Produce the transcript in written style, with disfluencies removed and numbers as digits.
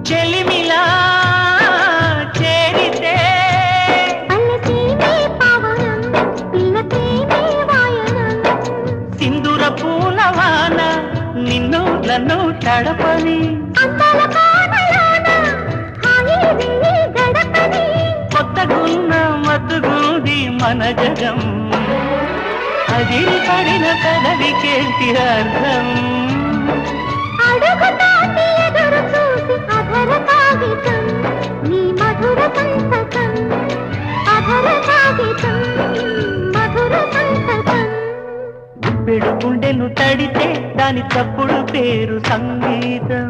చెలిమిలా చేరితే సింధూర పూలవాన నిన్ను నన్ను తడపని కొత్తగున్న మత్తుగుంది మన జగం అది పడిన కదలికేంటి అర్థం గుప్పెడు గుండెను తడితే దాని తప్పుడు పేరు సంగీతం